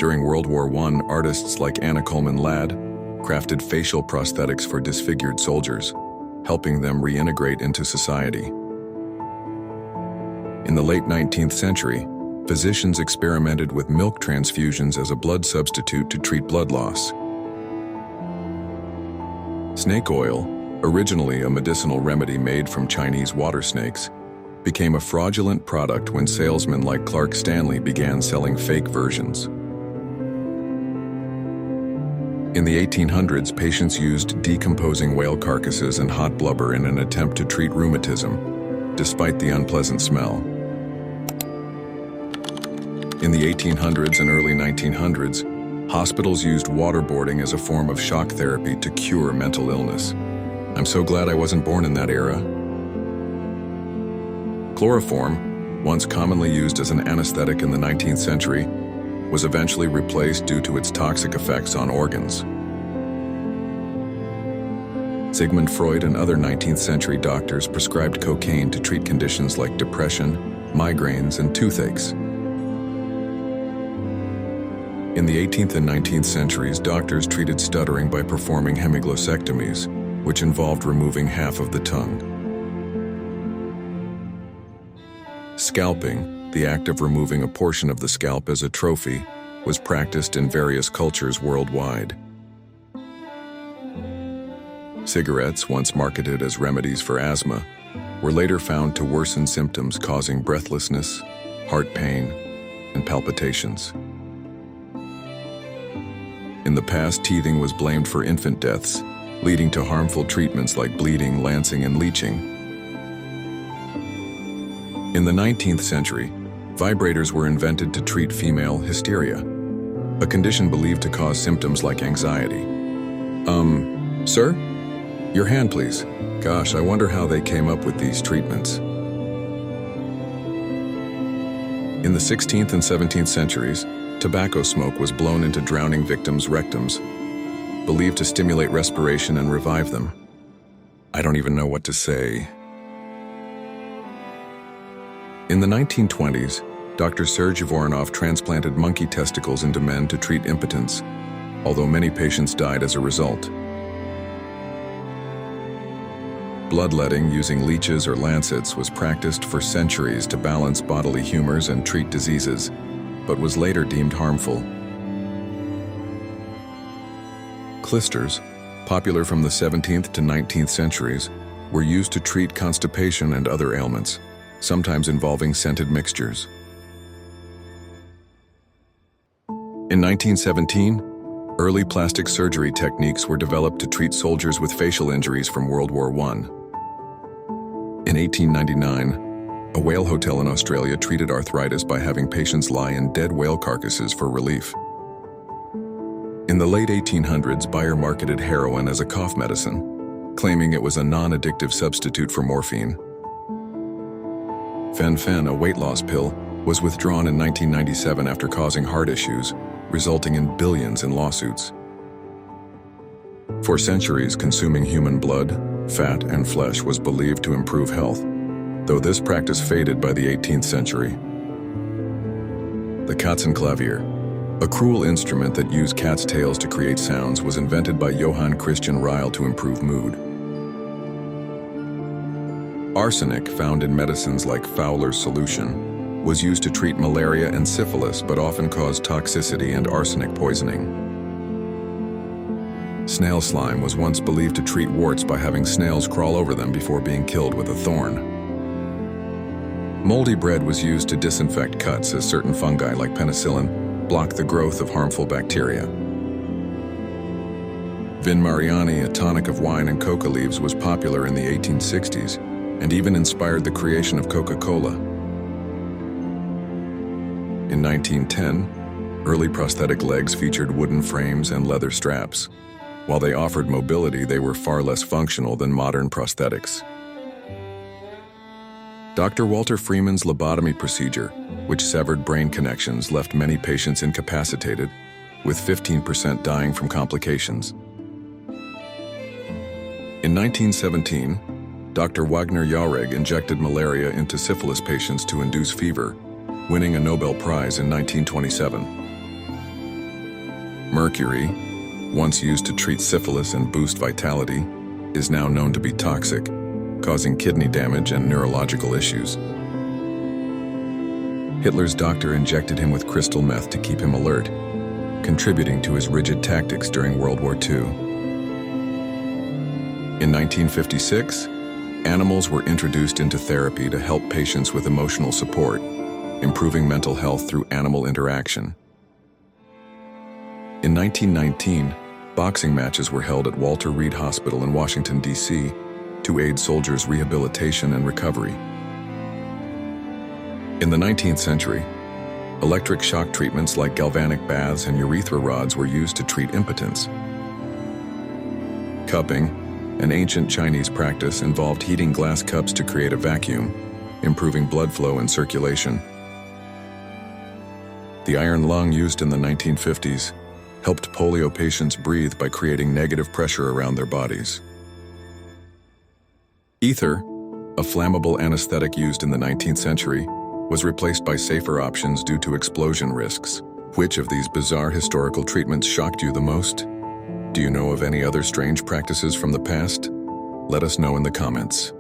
During World War I, artists like Anna Coleman Ladd crafted facial prosthetics for disfigured soldiers, helping them reintegrate into society. In the late 19th century, physicians experimented with milk transfusions as a blood substitute to treat blood loss. Snake oil, originally a medicinal remedy made from Chinese water snakes, became a fraudulent product when salesmen like Clark Stanley began selling fake versions. In the 1800s, patients used decomposing whale carcasses and hot blubber in an attempt to treat rheumatism, despite the unpleasant smell. In the 1800s and early 1900s, hospitals used waterboarding as a form of shock therapy to cure mental illness. I'm so glad I wasn't born in that era. Chloroform, once commonly used as an anesthetic in the 19th century, was eventually replaced due to its toxic effects on organs. Sigmund Freud and other 19th century doctors prescribed cocaine to treat conditions like depression, migraines, and toothaches. In the 18th and 19th centuries, doctors treated stuttering by performing hemiglossectomies, which involved removing half of the tongue. Scalping, the act of removing a portion of the scalp as a trophy, was practiced in various cultures worldwide. Cigarettes, once marketed as remedies for asthma, were later found to worsen symptoms causing breathlessness, heart pain, and palpitations. In the past, teething was blamed for infant deaths, leading to harmful treatments like bleeding, lancing, and leeching. In the 19th century, vibrators were invented to treat female hysteria, a condition believed to cause symptoms like anxiety. Sir? Your hand, please. Gosh, I wonder how they came up with these treatments. In the 16th and 17th centuries, tobacco smoke was blown into drowning victims' rectums, believed to stimulate respiration and revive them. I don't even know what to say. In the 1920s, Dr. Sergei Voronov transplanted monkey testicles into men to treat impotence, although many patients died as a result. Bloodletting using leeches or lancets was practiced for centuries to balance bodily humors and treat diseases, but was later deemed harmful. Clysters, popular from the 17th to 19th centuries, were used to treat constipation and other ailments, sometimes involving scented mixtures. In 1917, early plastic surgery techniques were developed to treat soldiers with facial injuries from World War I. In 1899, a whale hotel in Australia treated arthritis by having patients lie in dead whale carcasses for relief. In the late 1800s, Bayer marketed heroin as a cough medicine, claiming it was a non-addictive substitute for morphine. Fen-Phen, a weight loss pill, was withdrawn in 1997 after causing heart issues, resulting in billions in lawsuits. For centuries, consuming human blood, fat, and flesh was believed to improve health, though this practice faded by the 18th century. The Katzenklavier, a cruel instrument that used cats' tails to create sounds, was invented by Johann Christian Ryle to improve mood. Arsenic, found in medicines like Fowler's solution, was used to treat malaria and syphilis, but often caused toxicity and arsenic poisoning. Snail slime was once believed to treat warts by having snails crawl over them before being killed with a thorn. Moldy bread was used to disinfect cuts, as certain fungi like penicillin block the growth of harmful bacteria. Vin Mariani, a tonic of wine and coca leaves, was popular in the 1860s and even inspired the creation of Coca-Cola. In 1910, early prosthetic legs featured wooden frames and leather straps. While they offered mobility, they were far less functional than modern prosthetics. Dr. Walter Freeman's lobotomy procedure, which severed brain connections, left many patients incapacitated, with 15% dying from complications. In 1917, Dr. Wagner Jauregg injected malaria into syphilis patients to induce fever, winning a Nobel Prize in 1927. Mercury, once used to treat syphilis and boost vitality, is now known to be toxic, causing kidney damage and neurological issues. Hitler's doctor injected him with crystal meth to keep him alert, contributing to his rigid tactics during World War II. In 1956, animals were introduced into therapy to help patients with emotional support, improving mental health through animal interaction. In 1919, boxing matches were held at Walter Reed Hospital in Washington, D.C., to aid soldiers' rehabilitation and recovery. In the 19th century, electric shock treatments like galvanic baths and urethra rods were used to treat impotence. Cupping, an ancient Chinese practice, involved heating glass cups to create a vacuum, improving blood flow and circulation. The iron lung used in the 1950s helped polio patients breathe by creating negative pressure around their bodies. Ether, a flammable anesthetic used in the 19th century, was replaced by safer options due to explosion risks. Which of these bizarre historical treatments shocked you the most? Do you know of any other strange practices from the past? Let us know in the comments.